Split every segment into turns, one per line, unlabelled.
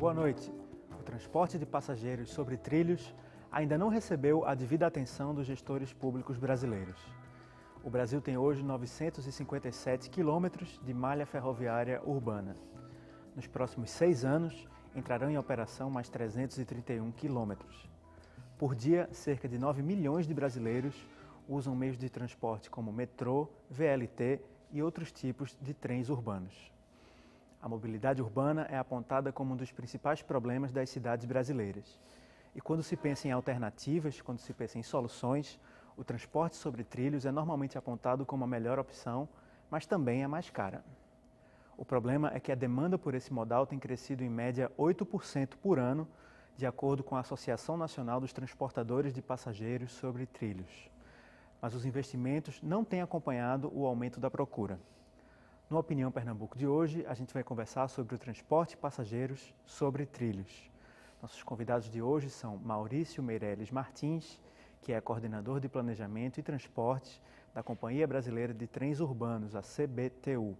Boa noite. O transporte de passageiros sobre trilhos ainda não recebeu a devida atenção dos gestores públicos brasileiros. O Brasil tem hoje 957 quilômetros de malha ferroviária urbana. Nos próximos 6 anos, entrarão em operação mais 331 quilômetros. Por dia, cerca de 9 milhões de brasileiros usam meios de transporte como metrô, VLT e outros tipos de trens urbanos. A mobilidade urbana é apontada como um dos principais problemas das cidades brasileiras. E quando se pensa em alternativas, quando se pensa em soluções, o transporte sobre trilhos é normalmente apontado como a melhor opção, mas também a mais cara. O problema é que a demanda por esse modal tem crescido em média 8% por ano, de acordo com a Associação Nacional dos Transportadores de Passageiros sobre Trilhos. Mas os investimentos não têm acompanhado o aumento da procura. No Opinião Pernambuco de hoje, a gente vai conversar sobre o transporte de passageiros sobre trilhos. Nossos convidados de hoje são Maurício Meirelles Martins, que é coordenador de Planejamento e Transportes da Companhia Brasileira de Trens Urbanos, a CBTU.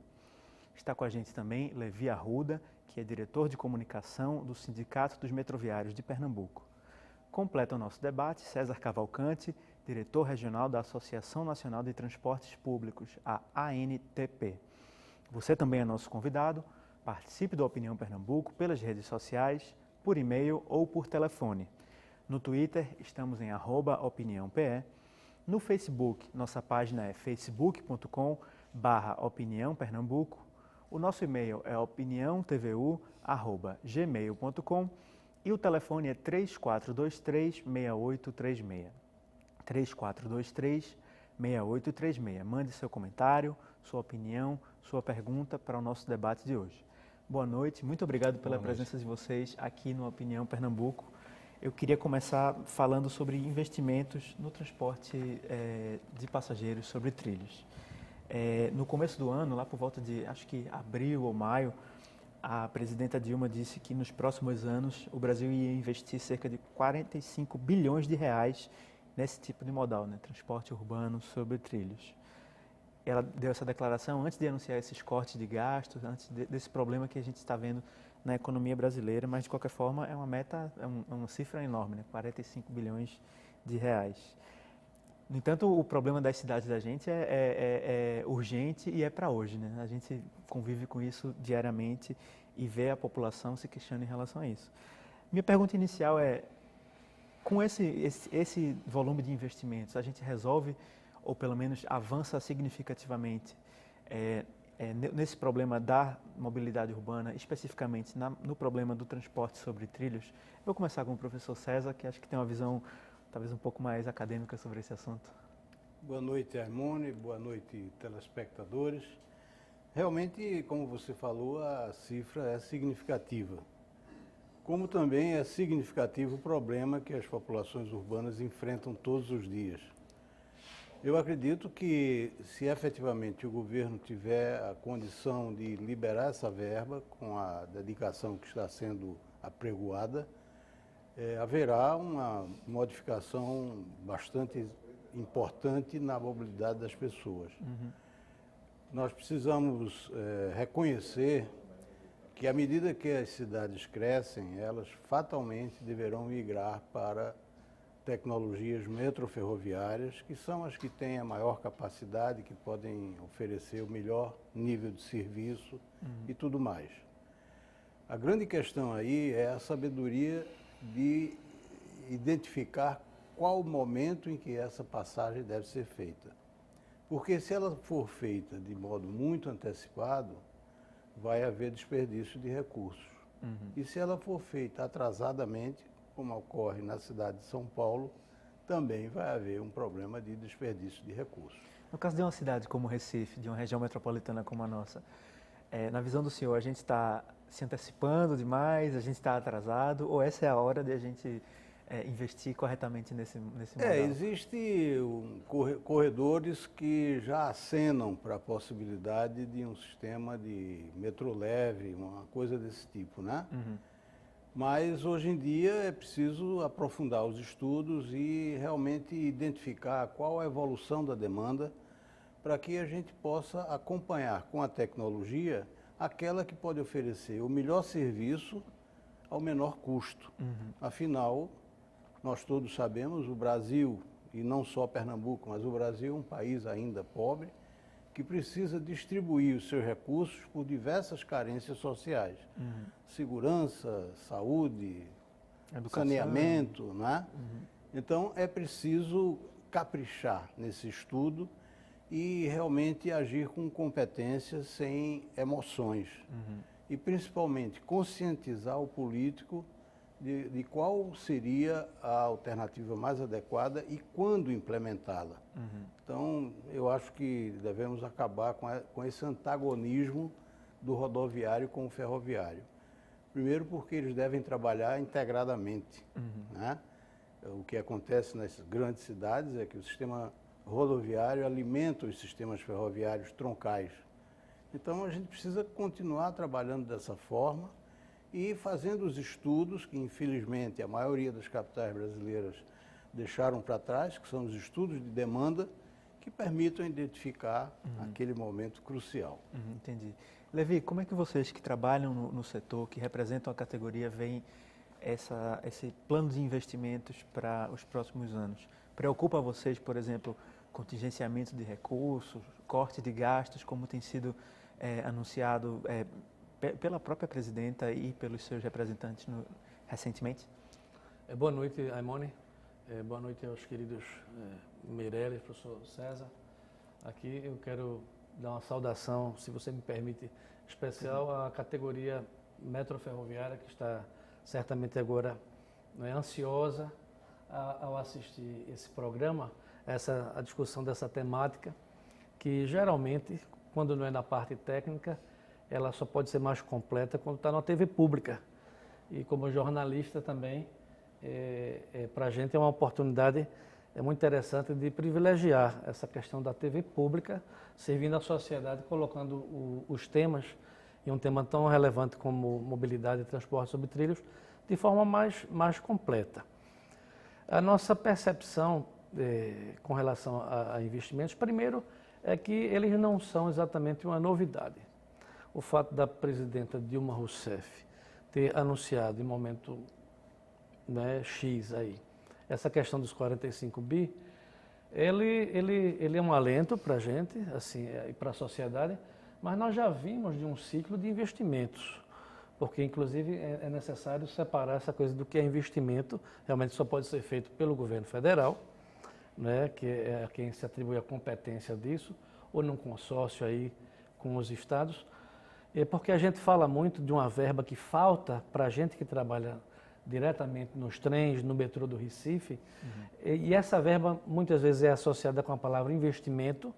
Está com a gente também Levi Arruda, que é diretor de comunicação do Sindicato dos Metroviários de Pernambuco. Completa o nosso debate César Cavalcante, diretor regional da Associação Nacional de Transportes Públicos, a ANTP. Você também é nosso convidado. Participe do Opinião Pernambuco pelas redes sociais, por e-mail ou por telefone. No Twitter, estamos em @opiniãope. No Facebook, nossa página é facebook.com/opiniãopernambuco. O nosso e-mail é opiniãotvu@gmail.com e o telefone é 3423-6836. 3423-6836. Mande seu comentário, sua opinião, sua pergunta para o nosso debate de hoje. Boa noite, muito obrigado pela presença de vocês aqui no Opinião Pernambuco. Eu queria começar falando sobre investimentos no transporte de passageiros sobre trilhos. No começo do ano, lá por volta de, acho que abril ou maio, a presidenta Dilma disse que nos próximos anos o Brasil ia investir cerca de 45 bilhões de reais nesse tipo de modal, né? Transporte urbano sobre trilhos. Ela deu essa declaração antes de anunciar esses cortes de gastos, antes desse problema que a gente está vendo na economia brasileira, mas de qualquer forma é uma meta, uma cifra enorme, né? 45 bilhões de reais. No entanto, o problema das cidades da gente é urgente e é para hoje, né? A gente convive com isso diariamente e vê a população se questionando em relação a isso. Minha pergunta inicial é, com esse volume de investimentos, a gente resolve, ou pelo menos avança significativamente nesse problema da mobilidade urbana, especificamente no problema do transporte sobre trilhos? Eu vou começar com o professor César, que acho que tem uma visão talvez um pouco mais acadêmica sobre esse assunto.
Boa noite, Armone. Boa noite, telespectadores. Realmente, como você falou, a cifra é significativa. Como também é significativo o problema que as populações urbanas enfrentam todos os dias. Eu acredito que, se efetivamente o governo tiver a condição de liberar essa verba, com a dedicação que está sendo apregoada, haverá uma modificação bastante importante na mobilidade das pessoas. Nós precisamos reconhecer que, à medida que as cidades crescem, elas fatalmente deverão migrar para tecnologias metroferroviárias, que são as que têm a maior capacidade, que podem oferecer o melhor nível de serviço e tudo mais. A grande questão aí é a sabedoria de identificar qual o momento em que essa passagem deve ser feita. Porque se ela for feita de modo muito antecipado, vai haver desperdício de recursos. E se ela for feita atrasadamente, como ocorre na cidade de São Paulo, também vai haver um problema de desperdício de recursos.
No caso de uma cidade como Recife, de uma região metropolitana como a nossa, na visão do senhor, a gente está se antecipando demais, a gente está atrasado, ou essa é a hora de a gente investir corretamente nesse modal?
Existem corredores que já acenam para a possibilidade de um sistema de metrô leve, uma coisa desse tipo, né? Mas hoje em dia é preciso aprofundar os estudos e realmente identificar qual a evolução da demanda para que a gente possa acompanhar com a tecnologia aquela que pode oferecer o melhor serviço ao menor custo. Afinal, nós todos sabemos, o Brasil, e não só Pernambuco, mas o Brasil é um país ainda pobre, que precisa distribuir os seus recursos por diversas carências sociais. Segurança, saúde,
Educação.
saneamento, né? Então, é preciso caprichar nesse estudo e realmente agir com competência, sem emoções. E, principalmente, conscientizar o político de qual seria a alternativa mais adequada e quando implementá-la. Então, eu acho que devemos acabar com esse antagonismo do rodoviário com o ferroviário. Primeiro, porque eles devem trabalhar integradamente, né? O que acontece nas grandes cidades é que o sistema rodoviário alimenta os sistemas ferroviários troncais. Então, a gente precisa continuar trabalhando dessa forma e fazendo os estudos que, infelizmente, a maioria das capitais brasileiras deixaram para trás, que são os estudos de demanda, que permitam identificar aquele momento crucial.
Entendi. Levi, como é que vocês que trabalham no setor, que representam a categoria, veem esse plano de investimentos para os próximos anos? Preocupa vocês, por exemplo, contingenciamento de recursos, corte de gastos, como tem sido anunciado pela própria presidenta e pelos seus representantes recentemente?
Boa noite, Aimone. Boa noite aos queridos Meirelles, professor César. Aqui eu quero dar uma saudação, se você me permite, especial à categoria metroferroviária, que está certamente agora ansiosa ao assistir esse programa, a discussão dessa temática, que geralmente, quando não é na parte técnica, ela só pode ser mais completa quando está na TV pública. E como jornalista também, para a gente é uma oportunidade muito interessante de privilegiar essa questão da TV pública, servindo à sociedade, colocando os temas, e um tema tão relevante como mobilidade e transporte sobre trilhos, de forma mais completa. A nossa percepção com relação a investimentos, primeiro, é que eles não são exatamente uma novidade. O fato da presidenta Dilma Rousseff ter anunciado em momento X aí, essa questão dos 45 bi, ele é um alento para a gente, assim, e para a sociedade, mas nós já vimos de um ciclo de investimentos, porque inclusive é necessário separar essa coisa do que é investimento, realmente só pode ser feito pelo governo federal, né, que é quem se atribui a competência disso, ou num consórcio aí com os estados. É porque a gente fala muito de uma verba que falta para a gente que trabalha diretamente nos trens, no metrô do Recife, e essa verba muitas vezes é associada com a palavra investimento,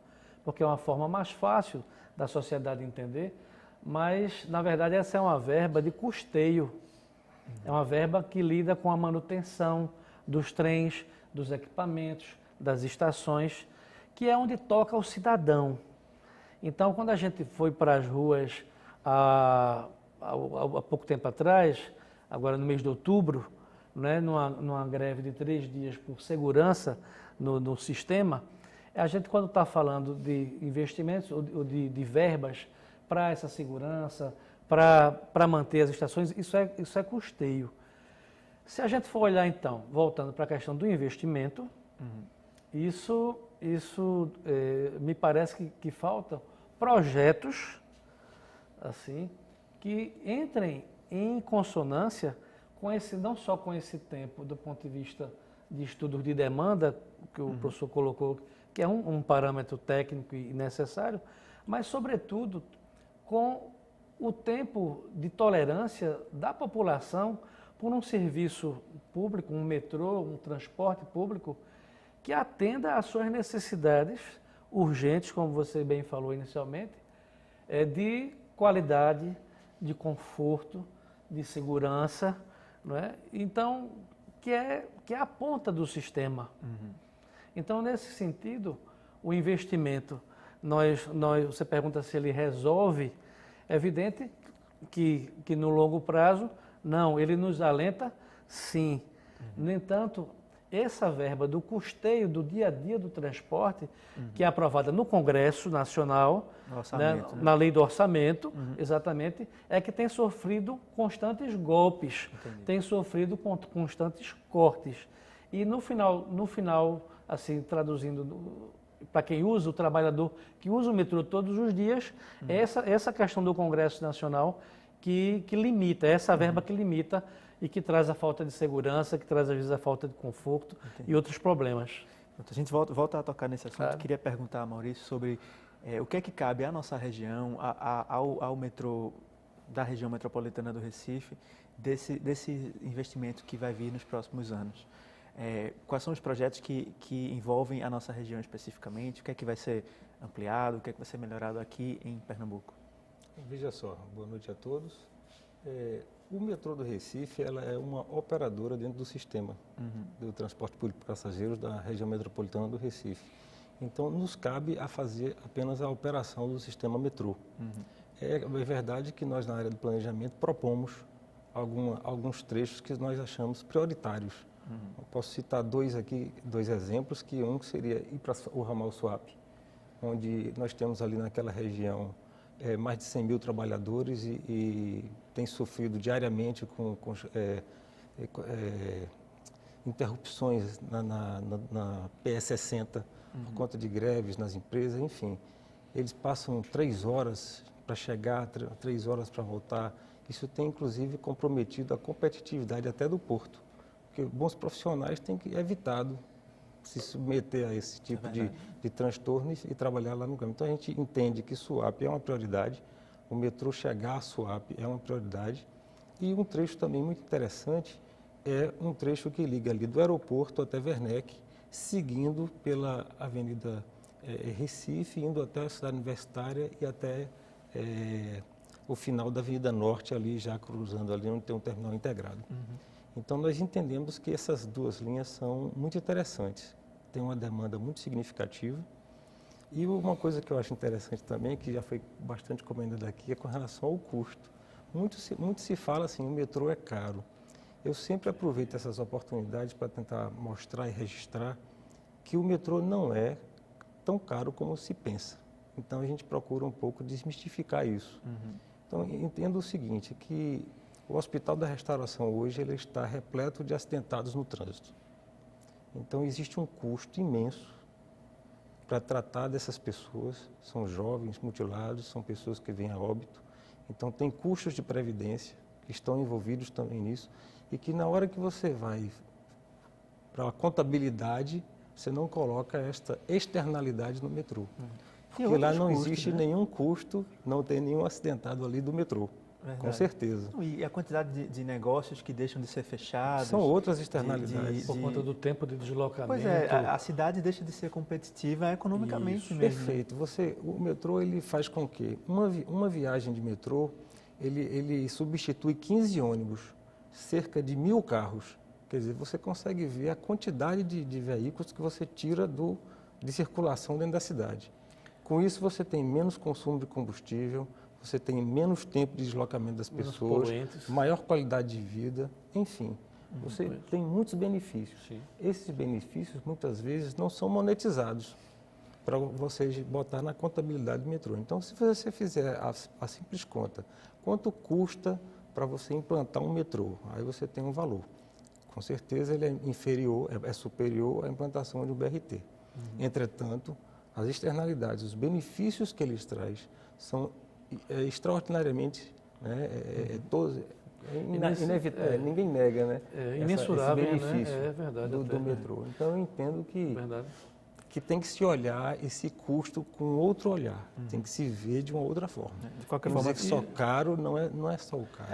porque é uma forma mais fácil da sociedade entender, mas na verdade essa é uma verba de custeio, é uma verba que lida com a manutenção dos trens, dos equipamentos, das estações, que é onde toca o cidadão. Então, quando a gente foi para as ruas há pouco tempo atrás, agora no mês de outubro, né, numa greve de 3 dias por segurança no sistema, a gente, quando está falando de investimentos ou de verbas para essa segurança, para manter as estações, isso é custeio. Se a gente for olhar, então, voltando para a questão do investimento, isso me parece que faltam projetos assim, que entrem em consonância com não só com esse tempo, do ponto de vista de estudos de demanda, que o professor colocou, que é um parâmetro técnico e necessário, mas, sobretudo, com o tempo de tolerância da população por um serviço público, um metrô, um transporte público, que atenda às suas necessidades urgentes, como você bem falou inicialmente, de qualidade, de conforto, de segurança, não é? Então, que é a ponta do sistema. Então, nesse sentido, o investimento, você pergunta se ele resolve, é evidente que no longo prazo, não, ele nos alenta, sim. No entanto, essa verba do custeio do dia a dia do transporte, que é aprovada no Congresso Nacional,
Orçamento,
né,
né?
na lei do orçamento, exatamente, é que tem sofrido constantes golpes, tem sofrido constantes cortes. E no final, assim, traduzindo para quem usa, o trabalhador que usa o metrô todos os dias, é essa questão do Congresso Nacional que limita, essa verba que limita e que traz a falta de segurança, que traz às vezes a falta de conforto e outros problemas.
A gente volta a tocar nesse assunto.
Claro.
Queria perguntar a Maurício sobre o que é que cabe à nossa região, ao metrô da região metropolitana do Recife, desse investimento que vai vir nos próximos anos. Quais são os projetos que envolvem a nossa região especificamente? O que é que vai ser ampliado? O que é que vai ser melhorado aqui em Pernambuco?
Veja só, boa noite a todos. O metrô do Recife, ela é uma operadora dentro do sistema do transporte público de passageiros da região metropolitana do Recife. Então, nos cabe a fazer apenas a operação do sistema metrô. É verdade que nós, na área do planejamento, propomos alguns trechos que nós achamos prioritários. Eu posso citar dois exemplos, que um seria ir para o ramal Suape, onde nós temos ali naquela região mais de 100 mil trabalhadores e tem sofrido diariamente com interrupções na PS60 por conta de greves nas empresas, enfim. Eles passam 3 horas para chegar, 3 horas para voltar. Isso tem, inclusive, comprometido a competitividade até do porto, porque bons profissionais têm que evitado se submeter a esse tipo de transtorno e trabalhar lá no campo. Então, a gente entende que Suape é uma prioridade, o metrô chegar a Suape é uma prioridade, e um trecho também muito interessante é um trecho que liga ali do aeroporto até Werneck, seguindo pela Avenida Recife, indo até a Cidade Universitária e até o final da Avenida Norte, ali já cruzando ali onde tem um terminal integrado. Então, nós entendemos que essas duas linhas são muito interessantes, tem uma demanda muito significativa. E uma coisa que eu acho interessante também, que já foi bastante comentada aqui, é com relação ao custo. Muito se fala assim, o metrô é caro. Eu sempre aproveito essas oportunidades para tentar mostrar e registrar que o metrô não é tão caro como se pensa. Então, a gente procura um pouco desmistificar isso. Então, entendo o seguinte, que o Hospital da Restauração hoje ele está repleto de acidentados no trânsito. Então, existe um custo imenso para tratar dessas pessoas. São jovens mutilados, são pessoas que vêm a óbito. Então, tem custos de previdência que estão envolvidos também nisso e que na hora que você vai para a contabilidade, você não coloca esta externalidade no metrô. Porque lá não existe nenhum custo, não tem nenhum acidentado ali do metrô. Verdade. Com certeza.
E a quantidade de negócios que deixam de ser fechados.
São outras externalidades.
Por conta do tempo de deslocamento.
Pois é, a cidade deixa de ser competitiva economicamente
Isso,
mesmo.
Perfeito. O metrô ele faz com que uma viagem de metrô, ele substitui 15 ônibus, cerca de 1.000 carros. Quer dizer, você consegue ver a quantidade de veículos que você tira de circulação dentro da cidade. Com isso, você tem menos consumo de combustível, você tem menos tempo de deslocamento das pessoas, maior qualidade de vida, enfim. Você tem muitos benefícios. Sim. Esses benefícios, muitas vezes, não são monetizados para você botar na contabilidade do metrô. Então, se você fizer a simples conta, quanto custa para você implantar um metrô? Aí você tem um valor. Com certeza, ele é superior à implantação de um BRT. Entretanto, as externalidades, os benefícios que eles traz são extraordinariamente, né, ninguém nega, né?
Imensurável,
esse benefício,
né? É verdade,
do metrô. Então eu entendo que tem que se olhar esse custo com outro olhar, tem que se ver de uma outra forma.
De qualquer forma,
dizer que só caro não é só o caro.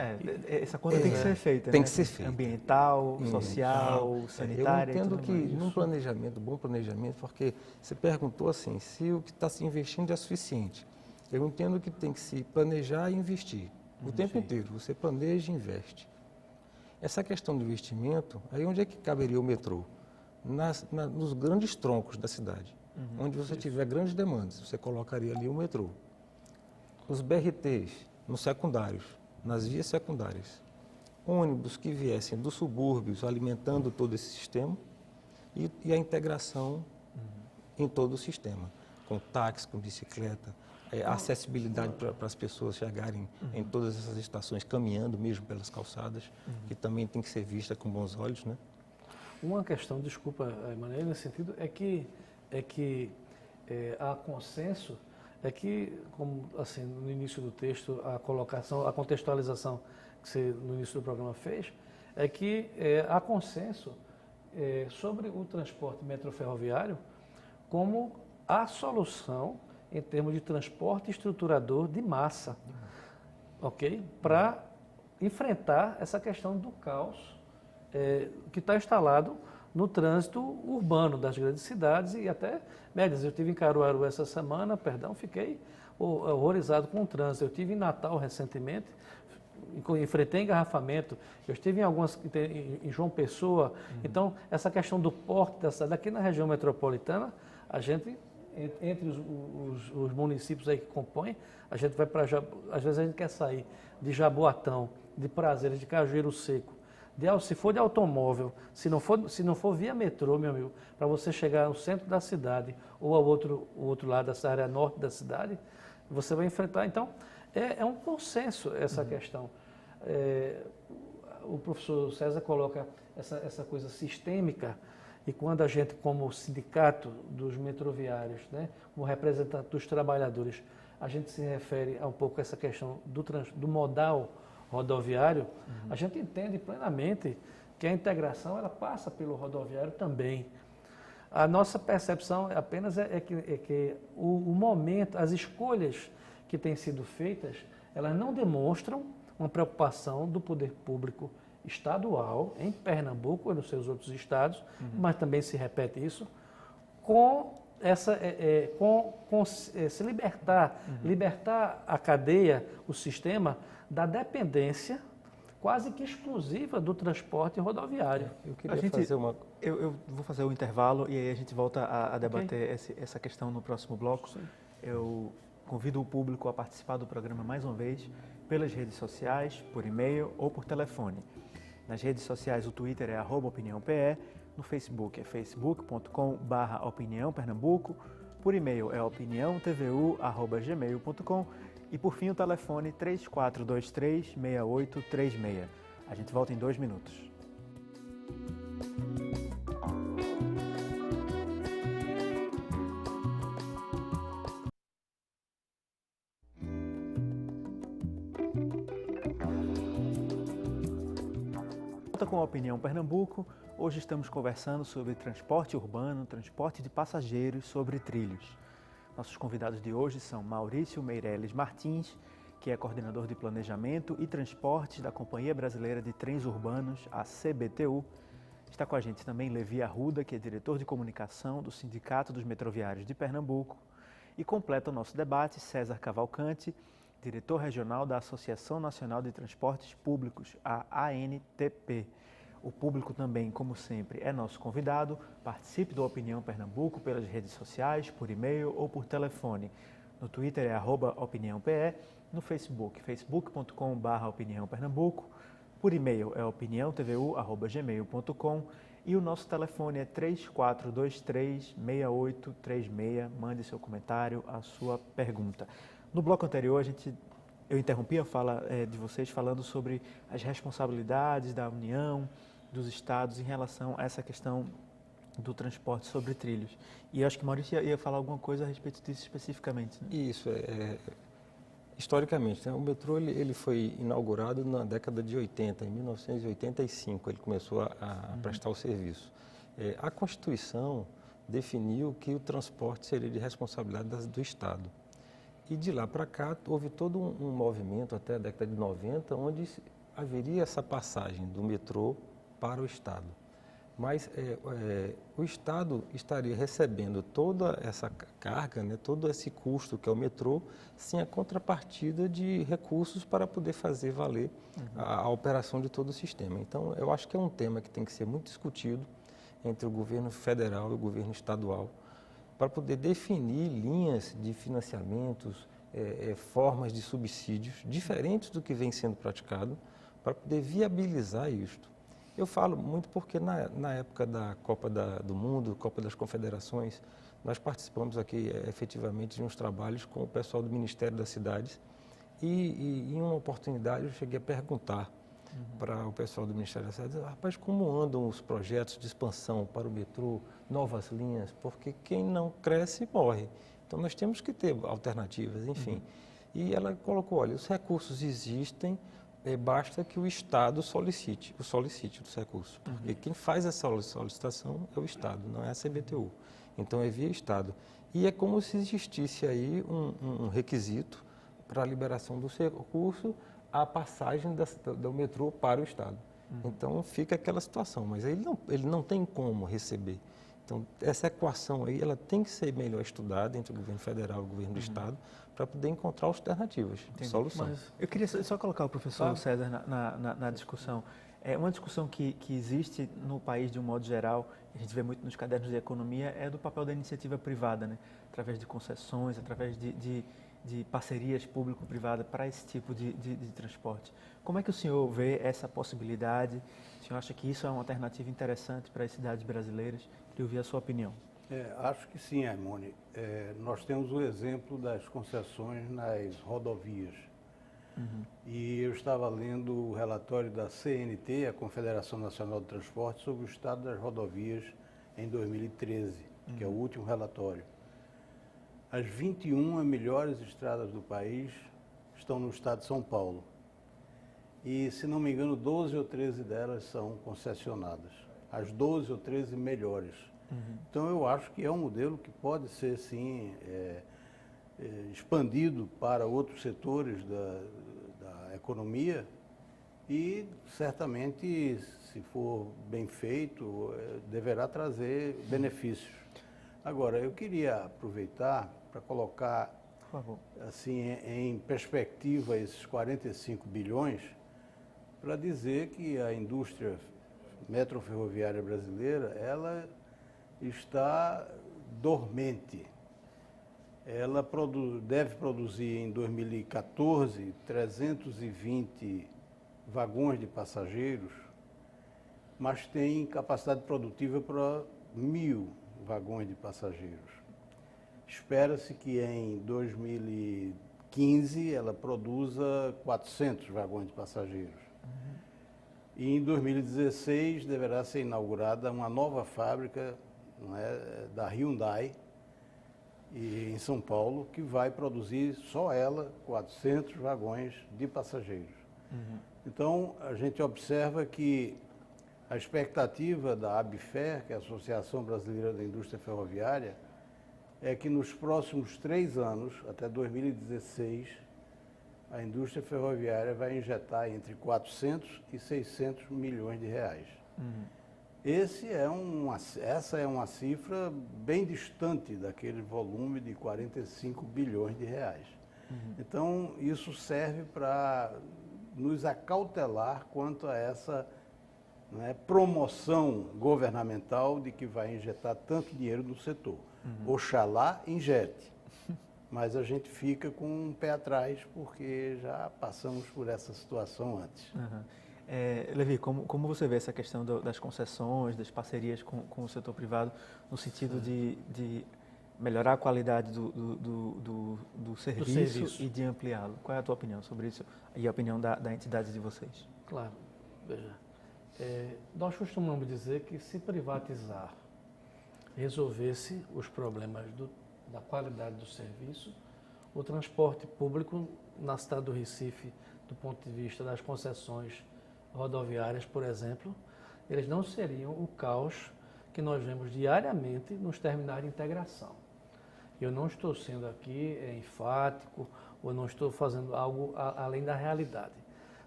Essa conta tem que ser feita.
Tem
né?
que ser feita.
Ambiental, social, sanitária.
Eu entendo que num bom planejamento, porque você perguntou assim, se o que está se investindo é suficiente. Eu entendo que tem que se planejar e investir. O tempo inteiro, você planeja e investe. Essa questão do investimento, aí onde é que caberia o metrô? Nos grandes troncos da cidade, onde você tiver grandes demandas, você colocaria ali o metrô. Os BRTs, nos secundários, nas vias secundárias. Ônibus que viessem dos subúrbios alimentando todo esse sistema e a integração em todo o sistema, com táxi, com bicicleta, a acessibilidade para as pessoas chegarem em todas essas estações, caminhando mesmo pelas calçadas, que também tem que ser vista com bons olhos, né?
Uma questão, desculpa, Emanuel, nesse sentido, é que há consenso, é que, como assim, no início do texto, a colocação, a contextualização que você no início do programa fez, é que há consenso sobre o transporte metroferroviário como a solução em termos de transporte estruturador de massa, ok? Para enfrentar essa questão do caos que está instalado no trânsito urbano das grandes cidades e até médias. Eu estive em Caruaru essa semana, fiquei horrorizado com o trânsito. Eu estive em Natal recentemente, enfrentei engarrafamento, eu estive em João Pessoa. Então, essa questão do porte da cidade, aqui na região metropolitana, a gente, entre os municípios aí que compõem, a gente vai para, às vezes a gente quer sair de Jaboatão, de Prazeres, de Cajueiro Seco, se for de automóvel, se não for via metrô, meu amigo, para você chegar no centro da cidade ou ao outro lado dessa área norte da cidade, você vai enfrentar. Então, é um consenso essa questão. O professor César coloca essa coisa sistêmica, e quando a gente, como sindicato dos metroviários, né, como representante dos trabalhadores, a gente se refere a um pouco a essa questão do modal rodoviário, a gente entende plenamente que a integração ela passa pelo rodoviário também. A nossa percepção apenas é que o momento, as escolhas que têm sido feitas, elas não demonstram uma preocupação do poder público estadual, em Pernambuco e nos seus outros estados, mas também se repete isso, com se libertar a cadeia, o sistema, da dependência quase que exclusiva do transporte rodoviário.
Eu queria fazer uma...
Eu vou fazer o intervalo e aí a gente volta a debater essa questão no próximo bloco.
Sim.
Eu convido o público a participar do programa mais uma vez pelas redes sociais, por e-mail ou por telefone. Nas redes sociais, o Twitter é @opiniãope, no Facebook é facebook.com/opiniãopernambuco, por e-mail é opiniãotvu@gmail.com e por fim o telefone 3423-6836. A gente volta em 2 minutos. Com a Opinião Pernambuco, hoje estamos conversando sobre transporte urbano, transporte de passageiros sobre trilhos. Nossos convidados de hoje são Maurício Meireles Martins, que é coordenador de Planejamento e Transportes da Companhia Brasileira de Trens Urbanos, a CBTU. Está com a gente também Levi Arruda, que é diretor de comunicação do Sindicato dos Metroviários de Pernambuco. E completa o nosso debate César Cavalcante, diretor regional da Associação Nacional de Transportes Públicos, a ANTP. O público também, como sempre, é nosso convidado. Participe do Opinião Pernambuco pelas redes sociais, por e-mail ou por telefone. No Twitter é @opiniãope, no Facebook, facebook.com/opiniãopernambuco. Por e-mail é opiniãotvu@gmail.com e o nosso telefone é 3423-6836. Mande seu comentário, a sua pergunta. No bloco anterior, eu interrompi a fala de vocês falando sobre as responsabilidades da União, dos estados em relação a essa questão do transporte sobre trilhos. E eu acho que Maurício ia falar alguma coisa a respeito disso especificamente. Né?
Isso, historicamente, né? O metrô ele foi inaugurado na década de 80, em 1985 ele começou a prestar o serviço. A Constituição definiu que o transporte seria de responsabilidade do Estado. E de lá para cá houve todo um movimento até a década de 90, onde haveria essa passagem do metrô para o Estado. Mas o Estado estaria recebendo toda essa carga, né, todo esse custo que é o metrô, sem a contrapartida de recursos para poder fazer valer a operação de todo o sistema. Então, eu acho que é um tema que tem que ser muito discutido entre o governo federal e o governo estadual, para poder definir linhas de financiamentos, formas de subsídios diferentes do que vem sendo praticado, para poder viabilizar isto. Eu falo muito porque na época da Copa do Mundo, Copa das Confederações, nós participamos aqui efetivamente de uns trabalhos com o pessoal do Ministério das Cidades e em uma oportunidade eu cheguei a perguntar para o pessoal do Ministério das Cidades, rapaz, como andam os projetos de expansão para o metrô, novas linhas, porque quem não cresce morre. Então nós temos que ter alternativas, enfim. E ela colocou, olha, os recursos existem, basta que o Estado solicite os recursos, porque quem faz essa solicitação é o Estado, não é a CBTU. Então é via Estado. E é como se existisse aí um requisito para a liberação do recurso, a passagem do metrô para o Estado. Então fica aquela situação, mas ele não tem como receber. Então essa equação aí, ela tem que ser melhor estudada entre o governo federal e o governo do Estado para poder encontrar alternativas de solução.
Mas eu queria só colocar o professor César na discussão. É uma discussão que existe no país de um modo geral, a gente vê muito nos cadernos de economia, é do papel da iniciativa privada, né? Através de concessões, através de parcerias público-privada para esse tipo de transporte. Como é que o senhor vê essa possibilidade? O senhor acha que isso é uma alternativa interessante para as cidades brasileiras? Queria ouvir a sua opinião.
Acho que sim, Hermone. Nós temos o exemplo das concessões nas rodovias. E eu estava lendo o relatório da CNT, a Confederação Nacional do Transporte, sobre o estado das rodovias em 2013, que é o último relatório. As 21 melhores estradas do país estão no estado de São Paulo. E, se não me engano, 12 ou 13 delas são concessionadas. As 12 ou 13 melhores. Então, eu acho que é um modelo que pode ser, sim, expandido para outros setores da economia e, certamente, se for bem feito, deverá trazer benefícios. Agora, eu queria aproveitar para colocar, assim, em perspectiva esses 45 bilhões, para dizer que a indústria metroferroviária brasileira, ela está dormente. Ela deve produzir em 2014 320 vagões de passageiros, mas tem capacidade produtiva para 1.000 vagões de passageiros. Espera-se que em 2015 ela produza 400 vagões de passageiros. E em 2016 deverá ser inaugurada uma nova fábrica, da Hyundai, em São Paulo, que vai produzir só ela 400 vagões de passageiros. Então, a gente observa que a expectativa da ABFER, que é a Associação Brasileira da Indústria Ferroviária, é que nos próximos 3 anos, até 2016, a indústria ferroviária vai injetar entre 400 e 600 milhões de reais. Essa é uma cifra bem distante daquele volume de 45 bilhões de reais. Então, isso serve para nos acautelar quanto a essa promoção governamental de que vai injetar tanto dinheiro no setor. Oxalá injete, mas a gente fica com um pé atrás porque já passamos por essa situação antes.
Levi, como você vê essa questão das concessões, das parcerias com o setor privado, no sentido de melhorar a qualidade do serviço e de ampliá-lo? Qual é a tua opinião sobre isso e a opinião da entidade de vocês?
Claro, veja, nós costumamos dizer que se privatizar resolvesse os problemas da qualidade do serviço, o transporte público na cidade do Recife, do ponto de vista das concessões rodoviárias, por exemplo, eles não seriam o caos que nós vemos diariamente nos terminais de integração. Eu não estou sendo aqui enfático ou não estou fazendo algo além da realidade.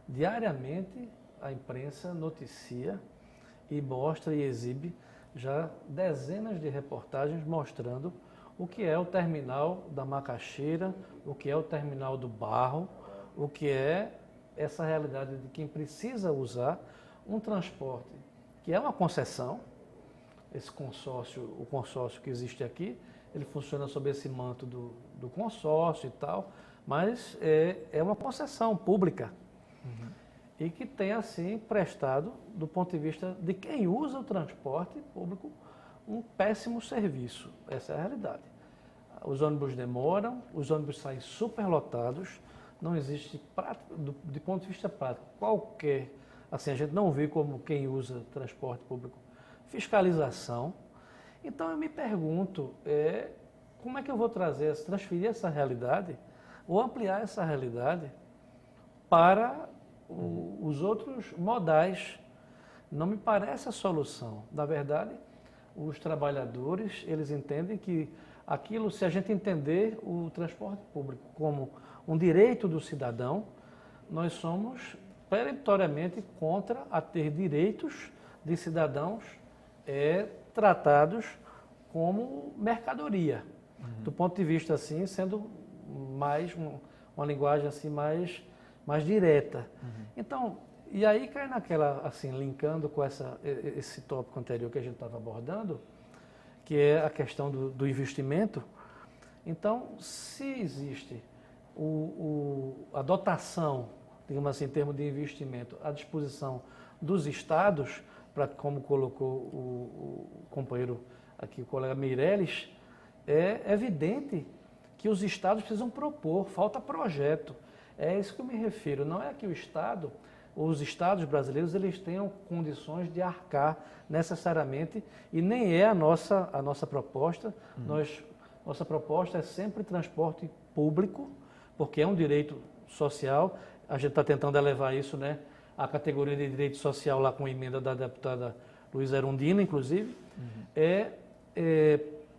Diariamente, a imprensa noticia e mostra e exibe já dezenas de reportagens mostrando o que é o terminal da Macaxeira, o que é o terminal do Barro, o que é essa realidade de quem precisa usar um transporte que é uma concessão. Esse consórcio, o consórcio que existe aqui, ele funciona sob esse manto do consórcio e tal, mas é uma concessão pública. e que tem, assim, prestado, do ponto de vista de quem usa o transporte público, um péssimo serviço. Essa é a realidade. Os ônibus demoram, os ônibus saem superlotados, não existe, de ponto de vista prático, qualquer, assim, a gente não vê como quem usa transporte público, fiscalização. Então eu me pergunto, como é que eu vou transferir essa realidade, ou ampliar essa realidade para os outros modais? Não me parece a solução. Na verdade, os trabalhadores, eles entendem que aquilo, se a gente entender o transporte público como um direito do cidadão, nós somos peremptoriamente contra a ter direitos de cidadãos tratados como mercadoria. Do ponto de vista, assim, sendo mais uma linguagem assim mais direta. Então, e aí cai naquela, assim, linkando com esse tópico anterior que a gente estava abordando, que é a questão do investimento. Então, se existe a dotação, digamos assim, em termos de investimento, à disposição dos estados, como colocou o companheiro aqui, o colega Meirelles, é evidente que os estados precisam propor, falta projeto. É isso que eu me refiro, não é que os estados brasileiros, eles tenham condições de arcar necessariamente, e nem é a nossa proposta. Nossa proposta é sempre transporte público, porque é um direito social. A gente está tentando elevar isso, né, à categoria de direito social, lá com a emenda da deputada Luísa Erundina, inclusive,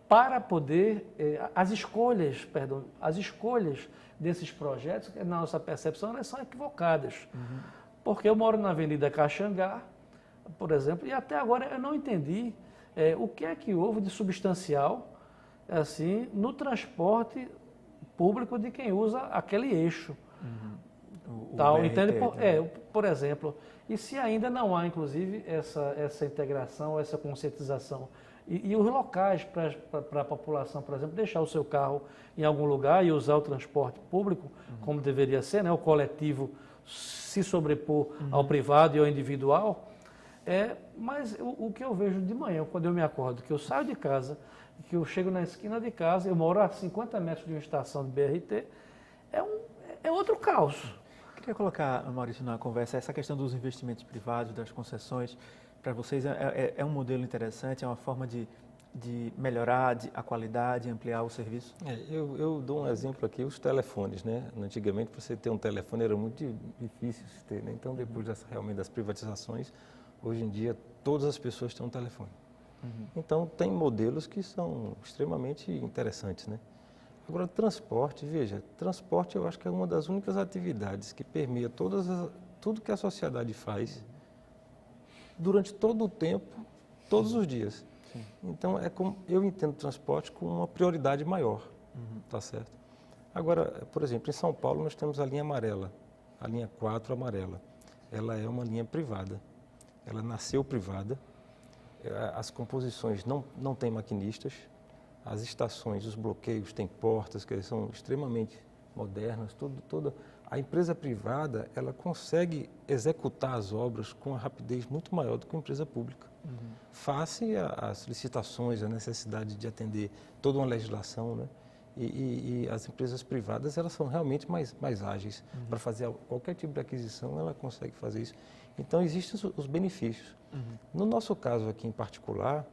para poder, as escolhas desses projetos, na nossa percepção, elas são equivocadas. Porque eu moro na Avenida Caxangá, por exemplo, e até agora eu não entendi o que é que houve de substancial, assim, no transporte público de quem usa aquele eixo. Entende? Por exemplo, e se ainda não há, inclusive, essa integração, essa conscientização, e os locais para a população, por exemplo, deixar o seu carro em algum lugar e usar o transporte público, como deveria ser, né, o coletivo se sobrepor ao privado e ao individual. Mas o que eu vejo de manhã, quando eu me acordo, que eu saio de casa, que eu chego na esquina de casa, eu moro a 50 metros de uma estação de BRT, é outro caos.
Queria colocar, Maurício, na conversa essa questão dos investimentos privados, das concessões. Para vocês é um modelo interessante, é uma forma de melhorar a qualidade, ampliar o serviço?
Eu dou um exemplo aqui, os telefones, né? Antigamente, para você ter um telefone era muito difícil de ter, né? Então, depois realmente das privatizações, hoje em dia, todas as pessoas têm um telefone. Então, tem modelos que são extremamente interessantes, né? Agora, transporte, veja, transporte eu acho que é uma das únicas atividades que permeia tudo que a sociedade faz durante todo o tempo, todos os dias. Sim. Então, eu entendo o transporte com uma prioridade maior, tá certo? Agora, por exemplo, em São Paulo nós temos a linha amarela, a linha 4 amarela. Ela é uma linha privada, ela nasceu privada, as composições não têm maquinistas, as estações, os bloqueios têm portas, que são extremamente modernas, a empresa privada, ela consegue executar as obras com uma rapidez muito maior do que a empresa pública. Face às licitações, à necessidade de atender toda uma legislação, né? E as empresas privadas, elas são realmente mais ágeis. Para fazer qualquer tipo de aquisição, ela consegue fazer isso. Então, existem os benefícios. No nosso caso aqui em particular,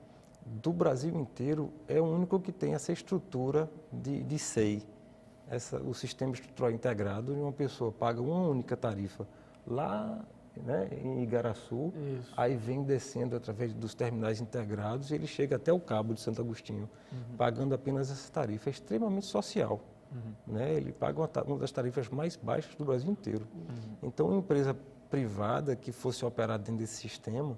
do Brasil inteiro, é o único que tem essa estrutura de SEI. O sistema estrutural integrado, onde uma pessoa paga uma única tarifa lá, né, em Igaraçu, aí vem descendo através dos terminais integrados e ele chega até o Cabo de Santo Agostinho, pagando apenas essa tarifa. É extremamente social. Né? Ele paga uma das tarifas mais baixas do Brasil inteiro. Então, uma empresa privada que fosse operada dentro desse sistema,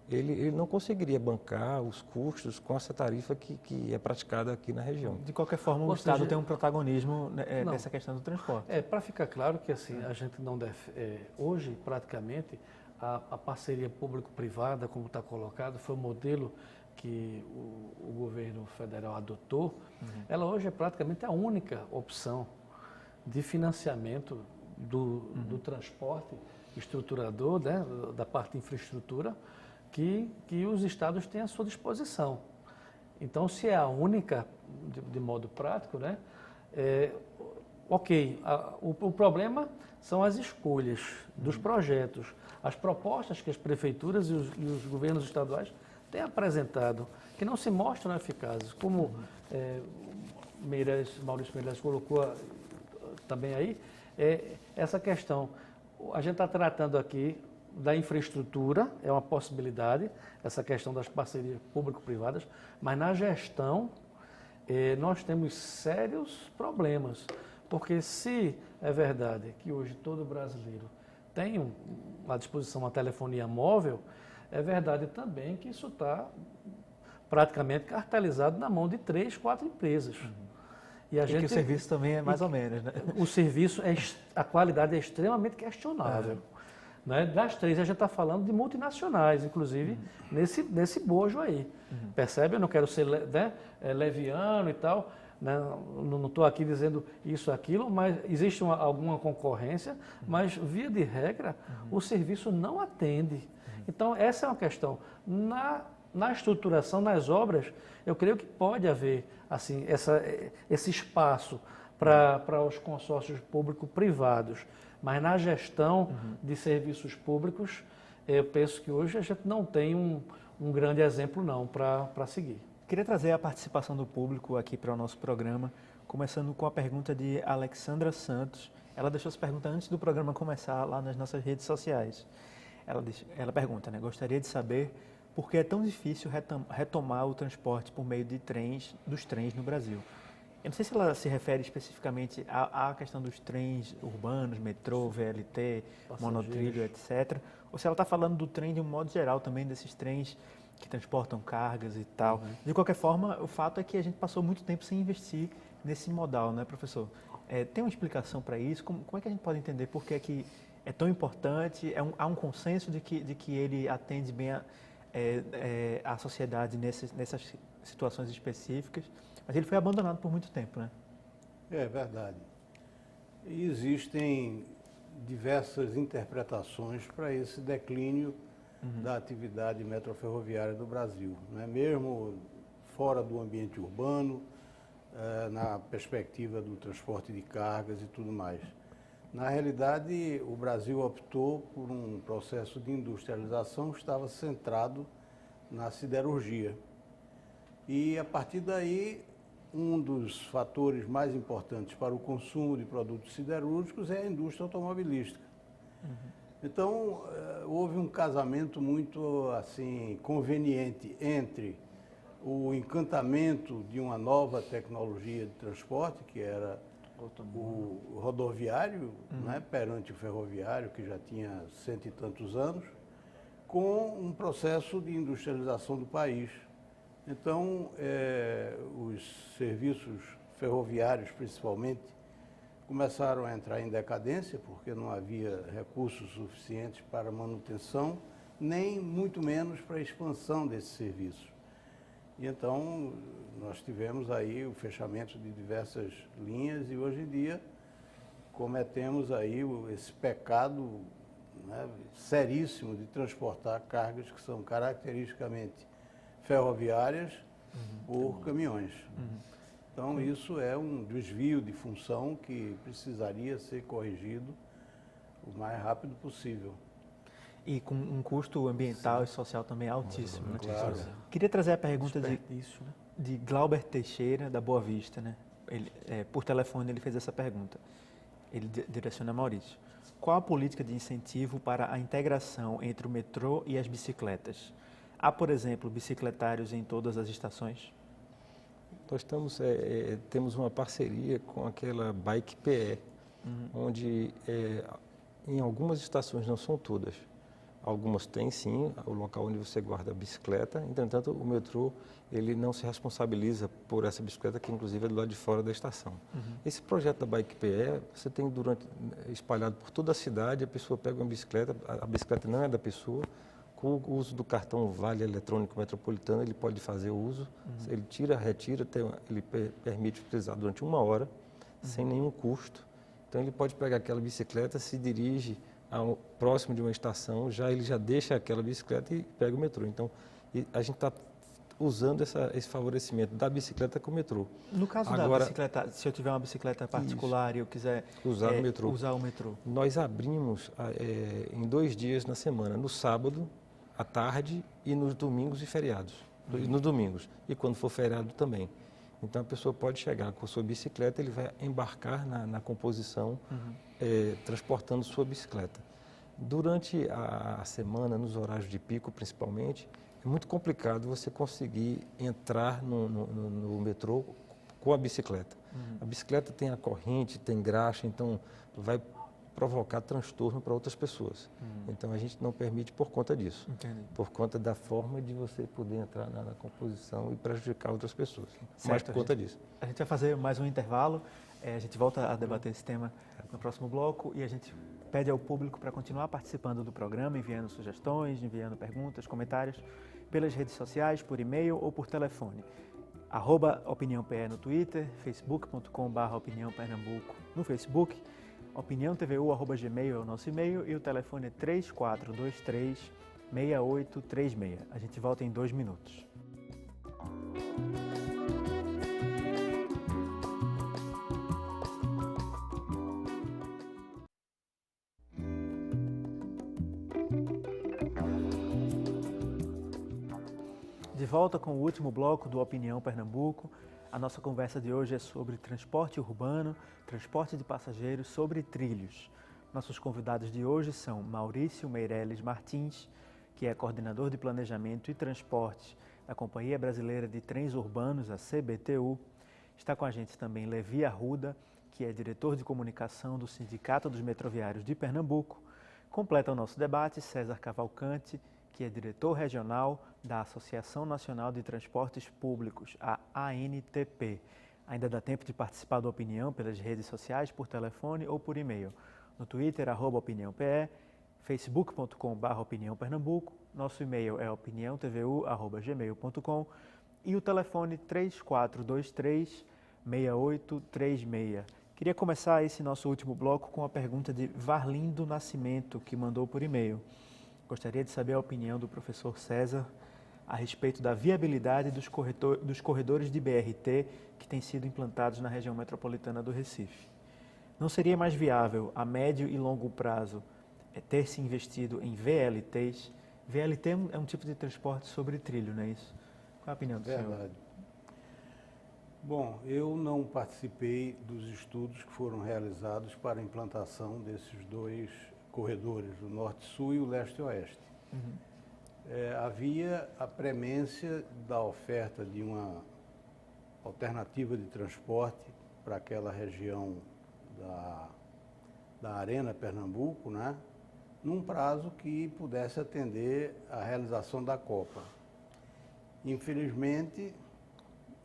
ele não conseguiria bancar os custos com essa tarifa que é praticada aqui na região.
De qualquer forma, o Estado tem um protagonismo nessa questão do transporte.
Para ficar claro que assim, a gente não deve... hoje, praticamente, a parceria público-privada, como está colocado, foi o modelo que o governo federal adotou. Ela hoje é praticamente a única opção de financiamento do transporte estruturador, né, da parte de infraestrutura, que os estados têm à sua disposição. Então, se é a única, de modo prático, né, ok, o problema são as escolhas dos projetos, as propostas que as prefeituras e os governos estaduais têm apresentado, que não se mostram eficazes, como Maurício Meirelles colocou também aí, essa questão. A gente está tratando aqui da infraestrutura, é uma possibilidade, essa questão das parcerias público-privadas, mas na gestão nós temos sérios problemas, porque se é verdade que hoje todo brasileiro tem à disposição uma telefonia móvel, é verdade também que isso está praticamente cartelizado na mão de 3, 4 empresas.
E que o serviço também é mais ou menos, né?
O serviço, a qualidade é extremamente questionável. Né? Das 3, a gente está falando de multinacionais, inclusive, nesse bojo aí. Percebe? Eu não quero ser leviano e tal, né? Não estou aqui dizendo isso, aquilo, mas existe alguma concorrência, mas, via de regra, o serviço não atende. Então, essa é uma questão. Na estruturação, nas obras, eu creio que pode haver assim, esse espaço para os consórcios público-privados, mas na gestão de serviços públicos, eu penso que hoje a gente não tem um grande exemplo não para seguir.
Queria trazer a participação do público aqui para o nosso programa, começando com a pergunta de Alexandra Santos. Ela deixou essa pergunta antes do programa começar lá nas nossas redes sociais. Ela pergunta, né? Gostaria de saber por que é tão difícil retomar o transporte por meio dos trens no Brasil. Eu não sei se ela se refere especificamente à questão dos trens urbanos, metrô, VLT, monotrilho, etc. Ou se ela está falando do trem de um modo geral também, desses trens que transportam cargas e tal. De qualquer forma, o fato é que a gente passou muito tempo sem investir nesse modal, né, professor? Tem uma explicação para isso? Como é que a gente pode entender por que é tão importante? Há um consenso de que ele atende bem a sociedade nessas situações específicas, mas ele foi abandonado por muito tempo, né?
É verdade. E existem diversas interpretações para esse declínio da atividade metroferroviária do Brasil, né? Mesmo fora do ambiente urbano, na perspectiva do transporte de cargas e tudo mais. Na realidade, o Brasil optou por um processo de industrialização que estava centrado na siderurgia. E, a partir daí, um dos fatores mais importantes para o consumo de produtos siderúrgicos é a indústria automobilística. Então, houve um casamento muito assim conveniente entre o encantamento de uma nova tecnologia de transporte, que era o rodoviário, né, perante o ferroviário, que já tinha 100 e tantos anos, com um processo de industrialização do país. Então, os serviços ferroviários, principalmente, começaram a entrar em decadência, porque não havia recursos suficientes para manutenção, nem muito menos para a expansão desse serviço. E então, nós tivemos aí o fechamento de diversas linhas e hoje em dia cometemos aí esse pecado, né, seríssimo de transportar cargas que são caracteristicamente ferroviárias por caminhões. Então, isso é um desvio de função que precisaria ser corrigido o mais rápido possível.
E com um custo ambiental e social também altíssimo. Né?
Claro.
Queria trazer a pergunta de Glauber Teixeira, da Boa Vista. Né? Por telefone ele fez essa pergunta. Ele direciona a Maurício. Qual a política de incentivo para a integração entre o metrô e as bicicletas? Há, por exemplo, bicicletários em todas as estações?
Nós temos uma parceria com aquela Bike PE, onde em algumas estações, não são todas, algumas têm sim o local onde você guarda a bicicleta, entretanto o metrô ele não se responsabiliza por essa bicicleta, que inclusive é do lado de fora da estação. Esse projeto da Bike PE, você tem espalhado por toda a cidade, a pessoa pega uma bicicleta, a bicicleta não é da pessoa, com o uso do cartão Vale Eletrônico Metropolitano, ele pode fazer o uso, ele retira, ele permite utilizar durante 1 hora, sem nenhum custo. Então, ele pode pegar aquela bicicleta, se dirige próximo de uma estação, ele já deixa aquela bicicleta e pega o metrô. Então, a gente está usando esse favorecimento da bicicleta com o metrô.
No caso da bicicleta, se eu tiver uma bicicleta particular e eu quiser usar o metrô,
nós abrimos em 2 dias na semana, no sábado, à tarde e nos domingos e feriados. Nos domingos. E quando for feriado também. Então a pessoa pode chegar com a sua bicicleta, ele vai embarcar na composição, transportando sua bicicleta. Durante a semana, nos horários de pico principalmente, é muito complicado você conseguir entrar no metrô com a bicicleta. A bicicleta tem a corrente, tem graxa, então vai provocar transtorno para outras pessoas. Então a gente não permite por conta disso.
Entendi.
Por conta da forma de você poder entrar na composição e prejudicar outras pessoas.
Certo,
Mas por conta disso.
A gente vai fazer mais um intervalo, a gente volta a debater esse tema no próximo bloco e a gente pede ao público para continuar participando do programa, enviando sugestões, enviando perguntas, comentários pelas redes sociais, por e-mail ou por telefone. @OpiniãoPE no Twitter, facebook.com/OpiniãoPernambuco no Facebook, opiniãotvu@gmail é o nosso e-mail e o telefone é 3423-6836. A gente volta em 2 minutos. De volta com o último bloco do Opinião Pernambuco. A nossa conversa de hoje é sobre transporte urbano, transporte de passageiros sobre trilhos. Nossos convidados de hoje são Maurício Meireles Martins, que é coordenador de Planejamento e Transporte da Companhia Brasileira de Trens Urbanos, a CBTU. Está com a gente também Levi Arruda, que é diretor de comunicação do Sindicato dos Metroviários de Pernambuco. Completa o nosso debate César Cavalcante, que é diretor regional da Associação Nacional de Transportes Públicos, a ANTP. Ainda dá tempo de participar da opinião pelas redes sociais, por telefone ou por e-mail. No Twitter, @OpiniãoPE, facebook.com/OpiniãoPernambuco, nosso e-mail é opiniãotvu@gmail.com e o telefone 3423-6836. Queria começar esse nosso último bloco com a pergunta de Varlindo Nascimento, que mandou por e-mail. Gostaria de saber a opinião do professor César a respeito da viabilidade dos corredores de BRT que têm sido implantados na região metropolitana do Recife. Não seria mais viável, a médio e longo prazo, ter se investido em VLTs? VLT é um tipo de transporte sobre trilho, não é isso? Qual a opinião do senhor?
Verdade. Bom, eu não participei dos estudos que foram realizados para a implantação desses 2 corredores, o Norte-Sul e o Leste-Oeste. Havia a premência da oferta de uma alternativa de transporte para aquela região da Arena Pernambuco, né? Num prazo que pudesse atender à realização da Copa. Infelizmente,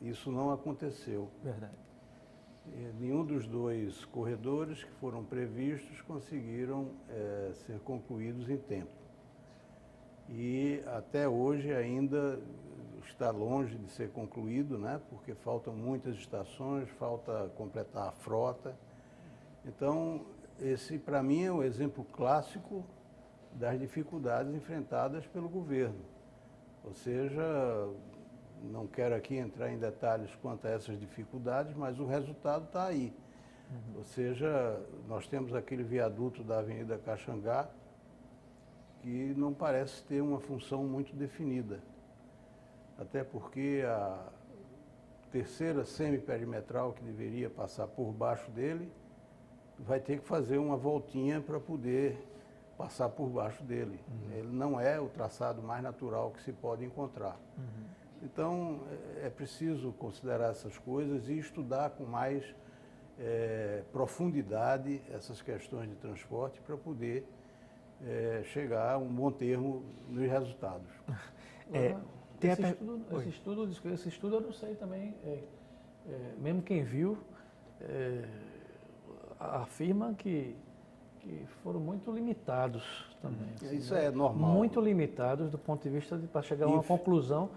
isso não aconteceu.
Verdade.
Nenhum dos 2 corredores que foram previstos conseguiram ser concluídos em tempo. E até hoje ainda está longe de ser concluído, né? Porque faltam muitas estações, falta completar a frota. Então, esse para mim é um exemplo clássico das dificuldades enfrentadas pelo governo. Ou seja, não quero aqui entrar em detalhes quanto a essas dificuldades, mas o resultado está aí. Ou seja, nós temos aquele viaduto da Avenida Caxangá que não parece ter uma função muito definida. Até porque a terceira semiperimetral que deveria passar por baixo dele vai ter que fazer uma voltinha para poder passar por baixo dele. Ele não é o traçado mais natural que se pode encontrar. Então, é preciso considerar essas coisas e estudar com mais profundidade essas questões de transporte para poder chegar a um bom termo nos resultados.
Esse estudo eu não sei também, mesmo quem viu, afirma que foram muito limitados também.
Isso é normal.
Muito limitados do ponto de vista para chegar a uma conclusão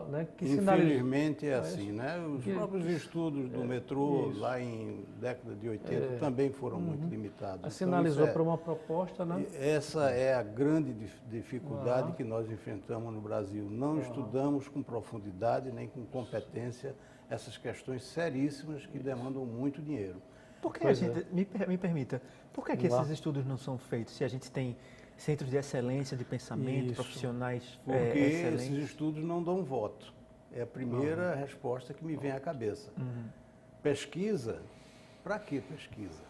né, que sinalizou.
Infelizmente é assim, né? Os próprios estudos do metrô
isso.
lá em década de 80 também foram muito limitados.
Sinalizou
Então,
para uma proposta, né?
essa é a grande dificuldade que nós enfrentamos no Brasil. Não estudamos com profundidade nem com competência essas questões seríssimas que demandam muito dinheiro.
Por que
Pois
me permita, por que esses estudos não são feitos se a gente tem centros de excelência de pensamento, profissionais
Porque
excelentes?
esses estudos não dão voto. É a primeira resposta que me vem à cabeça. Pesquisa, para que pesquisa?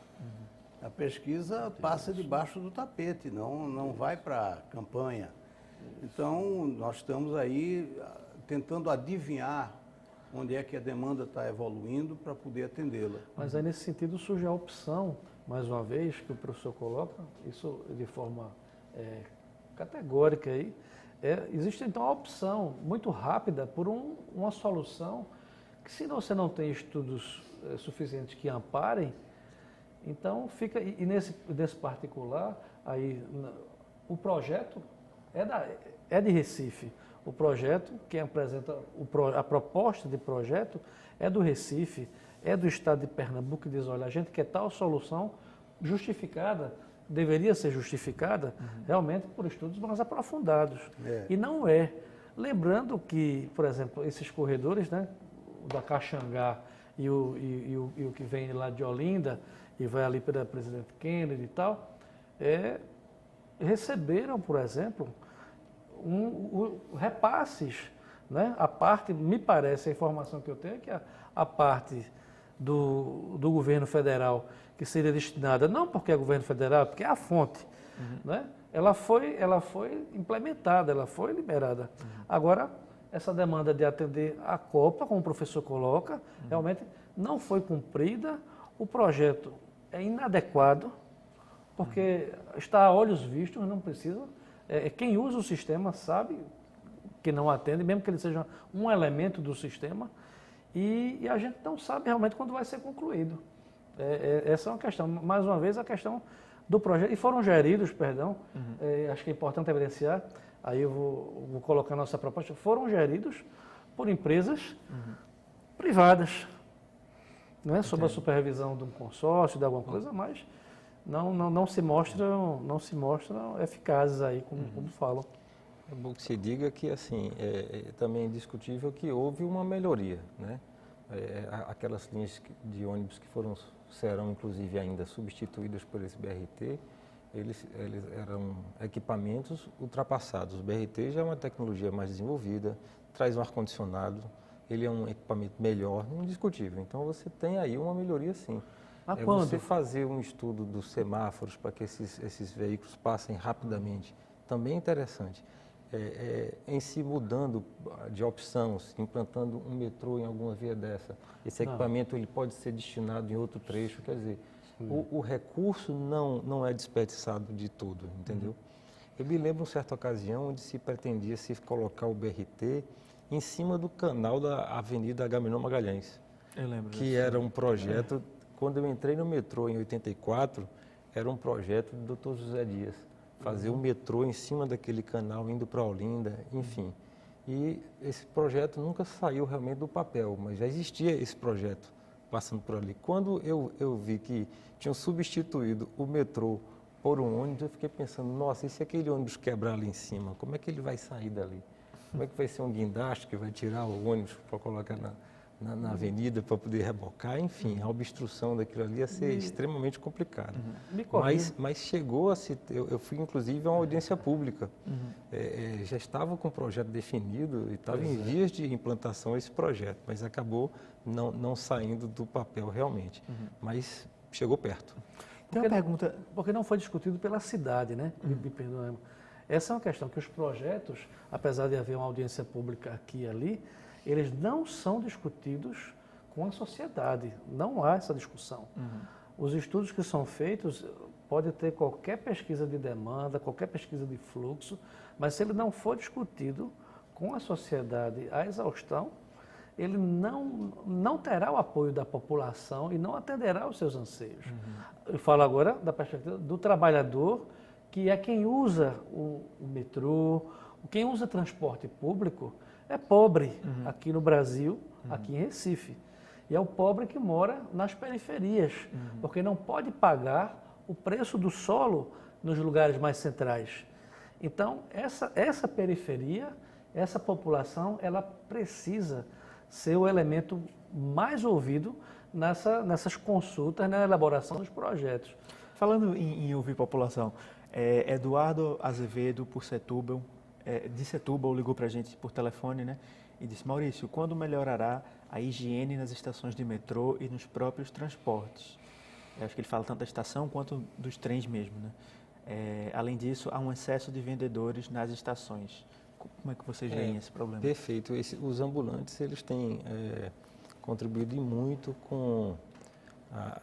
A pesquisa passa debaixo do tapete, não vai para a campanha. Então, nós estamos aí tentando adivinhar onde é que a demanda está evoluindo para poder atendê-la.
Mas aí, nesse sentido, surge a opção, mais uma vez, que o professor coloca, isso de forma categórica aí, existe então a opção muito rápida por uma solução que, se você não tem estudos suficientes que amparem, então fica, e nesse particular, aí o projeto é de Recife. O projeto, quem apresenta a proposta de projeto é do Recife, é do estado de Pernambuco, e diz, olha, a gente quer tal solução justificada, deveria ser justificada realmente por estudos mais aprofundados. E não é. Lembrando que, por exemplo, esses corredores, né, o da Caxangá e o que vem lá de Olinda e vai ali pela Presidente Kennedy e tal, receberam, por exemplo, repasses, né? A parte, me parece, a informação que eu tenho é que a parte do governo federal que seria destinada, não porque é governo federal, porque é a fonte, né? Ela foi implementada, ela foi liberada. Agora, essa demanda de atender a Copa, como o professor coloca, realmente não foi cumprida, o projeto é inadequado, porque está a olhos vistos, não precisa. Quem usa o sistema sabe que não atende, mesmo que ele seja um elemento do sistema, e a gente não sabe realmente quando vai ser concluído. Essa é uma questão, mais uma vez, a questão do projeto, e foram geridos, acho que é importante evidenciar, aí eu vou colocar a nossa proposta, foram geridos por empresas privadas, né, sob a supervisão de um consórcio, de alguma coisa, mas não se mostram eficazes aí, como falam.
É bom que se diga que, assim, também é indiscutível que houve uma melhoria, né? Aquelas linhas de ônibus que serão, inclusive, ainda substituídas por esse BRT, eles eram equipamentos ultrapassados. O BRT já é uma tecnologia mais desenvolvida, traz um ar-condicionado, ele é um equipamento melhor, indiscutível. Então, você tem aí uma melhoria, sim. Você fazer um estudo dos semáforos para que esses veículos passem rapidamente, também é interessante. Em si mudando de opção, implantando um metrô em alguma via dessa, esse equipamento ele pode ser destinado em outro trecho, quer dizer, o recurso não é desperdiçado de tudo, entendeu? Eu me lembro, em certa ocasião, onde se pretendia se colocar o BRT em cima do canal da Avenida Agamenon Magalhães,
Eu lembro
que era um projeto, quando eu entrei no metrô em 84, era um projeto do Dr. José Dias, fazer um metrô em cima daquele canal, indo para Olinda, enfim. E esse projeto nunca saiu realmente do papel, mas já existia esse projeto passando por ali. Quando eu vi que tinham substituído o metrô por um ônibus, eu fiquei pensando, nossa, e se aquele ônibus quebrar ali em cima, como é que ele vai sair dali? Como é que vai ser um guindaste que vai tirar o ônibus para colocar na avenida para poder rebocar? Enfim, a obstrução daquilo ali ia ser extremamente complicada. Mas chegou a se... Eu fui, inclusive, a uma audiência pública. Já estava com o projeto definido e estava em vias de implantação esse projeto, mas acabou não saindo do papel realmente. Mas chegou perto.
Tem uma pergunta...
Porque não foi discutido pela cidade, né? Me perdoe. Essa é uma questão que os projetos, apesar de haver uma audiência pública aqui e ali, eles não são discutidos com a sociedade. Não há essa discussão. Os estudos que são feitos, pode ter qualquer pesquisa de demanda, qualquer pesquisa de fluxo, mas se ele não for discutido com a sociedade à exaustão, ele não terá o apoio da população e não atenderá aos seus anseios. Eu falo agora da perspectiva do trabalhador, que é quem usa o metrô, quem usa transporte público, é pobre aqui no Brasil, aqui em Recife. E é o pobre que mora nas periferias, porque não pode pagar o preço do solo nos lugares mais centrais. Então, essa periferia, essa população, ela precisa ser o elemento mais ouvido nessas consultas, na elaboração dos projetos.
Falando em ouvir população, Eduardo Azevedo, de Setúbal, ligou para a gente por telefone, né? E disse: Maurício, quando melhorará a higiene nas estações de metrô e nos próprios transportes? Eu acho que ele fala tanto da estação quanto dos trens mesmo, né? Além disso, há um excesso de vendedores nas estações. Como é que vocês veem esse problema?
Perfeito. Os ambulantes, eles têm contribuído muito com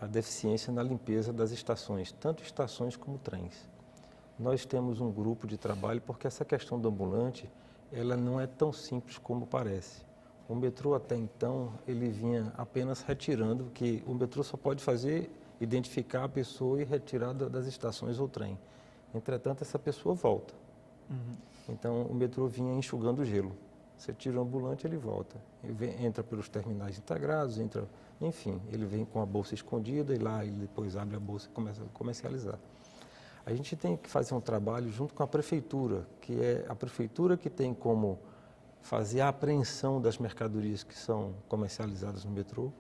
a deficiência na limpeza das estações, tanto estações como trens. Nós temos um grupo de trabalho porque essa questão do ambulante, ela não é tão simples como parece. O metrô até então, ele vinha apenas retirando, que o metrô só pode identificar a pessoa e retirar das estações ou trem. Entretanto, essa pessoa volta. Então, o metrô vinha enxugando o gelo. Você tira o ambulante, ele volta. Ele entra pelos terminais integrados, enfim, ele vem com a bolsa escondida e lá ele depois abre a bolsa e começa a comercializar. A gente tem que fazer um trabalho junto com a prefeitura, que é a prefeitura que tem como fazer a apreensão das mercadorias que são comercializadas no metrô.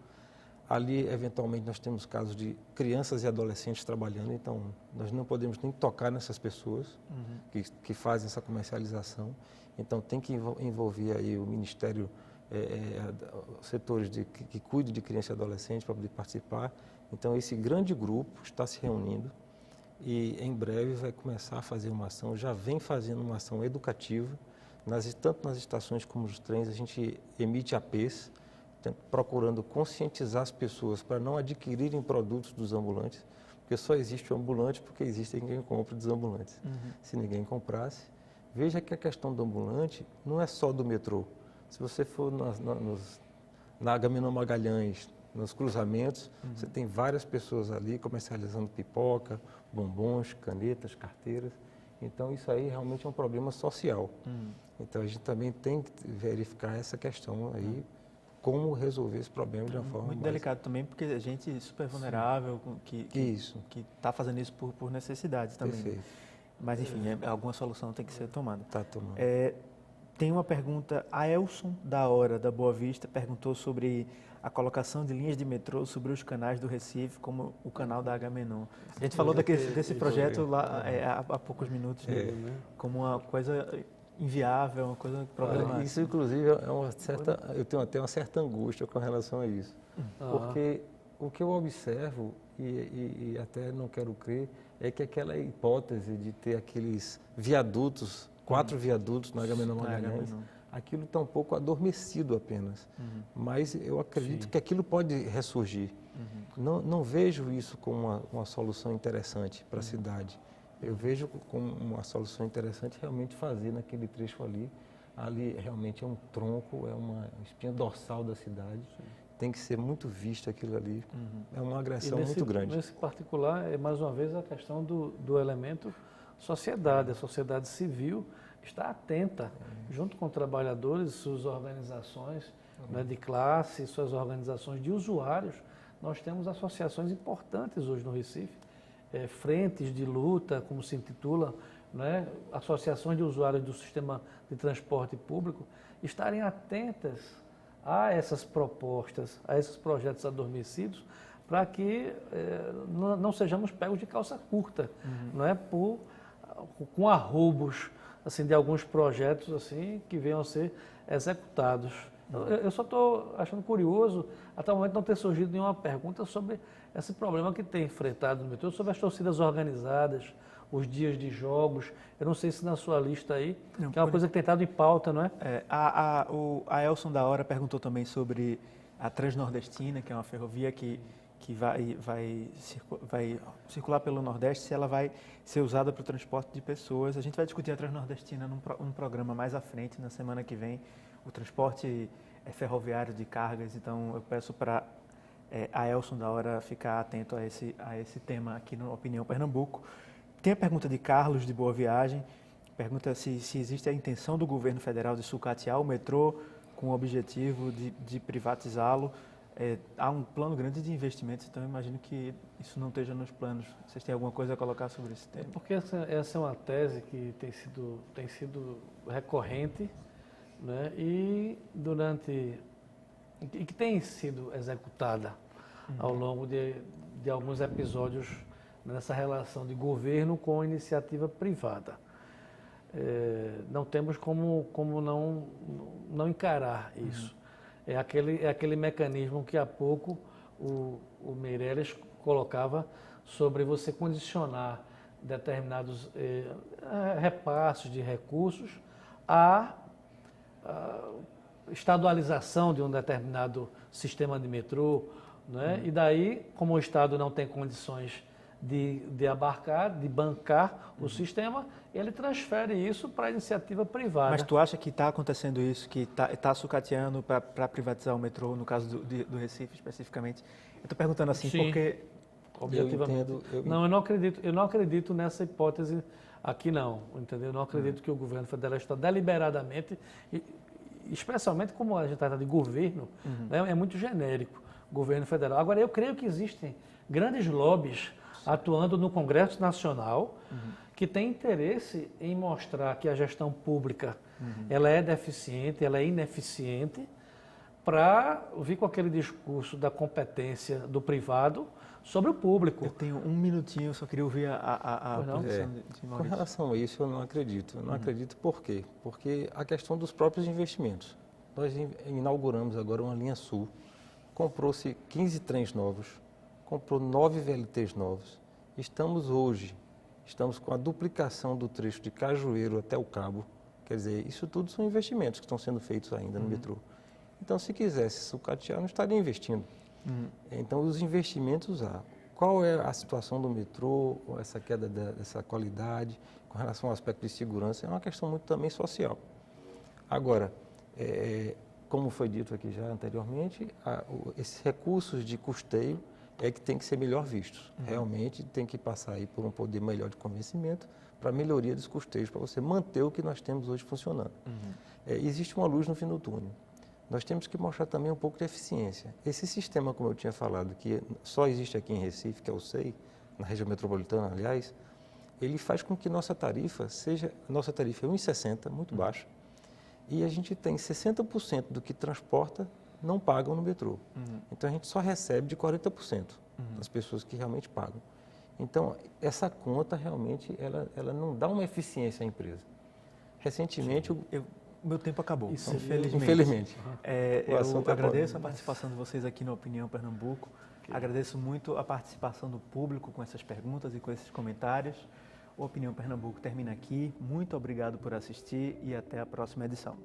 Ali, eventualmente, nós temos casos de crianças e adolescentes trabalhando, então nós não podemos nem tocar nessas pessoas que fazem essa comercialização. Então tem que envolver aí o Ministério, setores que cuidam de criança e adolescente para poder participar. Então esse grande grupo está se reunindo e em breve vai começar a fazer uma ação, já vem fazendo uma ação educativa, tanto nas estações como nos trens. A gente emite APs, procurando conscientizar as pessoas para não adquirirem produtos dos ambulantes, porque só existe o ambulante porque existe quem compra dos ambulantes. Se ninguém comprasse, veja que a questão do ambulante não é só do metrô. Se você for na Agamenon Magalhães, nos cruzamentos, você tem várias pessoas ali comercializando pipoca, bombons, canetas, carteiras. Então isso aí realmente é um problema social. Então a gente também tem que verificar essa questão aí, como resolver esse problema de uma forma
muito delicado também, porque a gente super vulnerável, que está fazendo isso por necessidade também.
Perfeito.
Mas enfim, alguma solução tem que ser tomada.
Está tomando.
Tem uma pergunta, a Elson da Hora, da Boa Vista, perguntou sobre a colocação de linhas de metrô sobre os canais do Recife, como o canal da Agamenon. A gente falou desse projeto lá há poucos minutos, como uma coisa inviável, uma coisa problemática.
Isso, inclusive, eu tenho até uma certa angústia com relação a isso. Porque o que eu observo, e até não quero crer, é que aquela hipótese de ter aqueles viadutos, 4 viadutos na Agamenon Magalhães, aquilo está um pouco adormecido apenas. Mas eu acredito que aquilo pode ressurgir. Não vejo isso como uma solução interessante para a cidade. Eu vejo como uma solução interessante realmente fazer naquele trecho ali. Ali realmente é um tronco, é uma espinha dorsal da cidade. Tem que ser muito visto aquilo ali. É uma agressão muito grande.
Nesse particular, é mais uma vez a questão do elemento sociedade. A sociedade civil está atenta, junto com trabalhadores, suas organizações de classe, suas organizações de usuários. Nós temos associações importantes hoje no Recife, frentes de luta, como se intitula, né? Associações de usuários do sistema de transporte público, estarem atentas a essas propostas, a esses projetos adormecidos, para que não sejamos pegos de calça curta, não é, com arroubos assim, de alguns projetos assim, que venham a ser executados. Eu só estou achando curioso, até o momento não ter surgido nenhuma pergunta sobre esse problema que tem enfrentado no metrô, sobre as torcidas organizadas, os dias de jogos. Eu não sei se na sua lista aí, que é uma coisa que tem estado em pauta, não é?
A Elson da Hora perguntou também sobre a Transnordestina, que é uma ferrovia que vai circular pelo Nordeste, se ela vai ser usada para o transporte de pessoas. A gente vai discutir a Transnordestina num programa mais à frente, na semana que vem, o transporte ferroviário de cargas. Então, eu peço para a Elson da Hora ficar atento a esse tema aqui no Opinião Pernambuco. Tem a pergunta de Carlos, de Boa Viagem. Pergunta se existe a intenção do governo federal de sucatear o metrô com o objetivo de privatizá-lo. Há um plano grande de investimentos, então eu imagino que isso não esteja nos planos. Vocês têm alguma coisa a colocar sobre esse tema?
Porque essa é uma tese que tem sido recorrente, né, e que tem sido executada ao longo de alguns episódios nessa relação de governo com iniciativa privada. Não temos como não encarar isso. É aquele mecanismo que há pouco o Meirelles colocava sobre você condicionar determinados repassos de recursos à estadualização de um determinado sistema de metrô, né? E daí, como o Estado não tem condições de abarcar, de bancar o sistema, ele transfere isso para a iniciativa privada.
Mas tu acha que está acontecendo isso, que está sucateando para privatizar o metrô, no caso do Recife especificamente? Eu estou perguntando assim
Sim,
porque...
objetivamente. Eu não acredito nessa hipótese aqui não, entendeu? Eu não acredito que o governo federal está deliberadamente, especialmente como a gente trata de governo, né, é muito genérico, governo federal. Agora, eu creio que existem grandes lobbies atuando no Congresso Nacional, que tem interesse em mostrar que a gestão pública ela é deficiente, ela é ineficiente, para vir com aquele discurso da competência do privado sobre o público.
Eu tenho um minutinho, eu só queria ouvir a posição de
Com
Maurício.
relação a isso, eu não acredito. Eu não acredito por quê? Porque a questão dos próprios investimentos. Nós inauguramos agora uma linha sul, comprou-se 15 trens novos, comprou 9 VLTs novos. Estamos com a duplicação do trecho de Cajueiro até o Cabo. Quer dizer, isso tudo são investimentos que estão sendo feitos ainda no metrô. Então, se quisesse sucatear, não estaria investindo. Então, os investimentos há. Qual é a situação do metrô, essa queda dessa qualidade, com relação ao aspecto de segurança, é uma questão muito também social. Agora, como foi dito aqui já anteriormente, esses recursos de custeio é que tem que ser melhor vistos. Realmente tem que passar aí por um poder melhor de convencimento para a melhoria dos custeios, para você manter o que nós temos hoje funcionando. Existe uma luz no fim do túnel. Nós temos que mostrar também um pouco de eficiência. Esse sistema, como eu tinha falado, que só existe aqui em Recife, que é o SEI, na região metropolitana, aliás, ele faz com que nossa tarifa é 1,60, muito baixa, e a gente tem 60% do que transporta não pagam no metrô. Então, a gente só recebe de 40% das pessoas que realmente pagam. Então, essa conta realmente, ela não dá uma eficiência à empresa. Recentemente,
Meu tempo acabou,
Isso,
infelizmente. Eu
assunto é
agradeço a participação de vocês aqui no Opinião Pernambuco. Agradeço muito a participação do público com essas perguntas e com esses comentários. O Opinião Pernambuco termina aqui. Muito obrigado por assistir e até a próxima edição.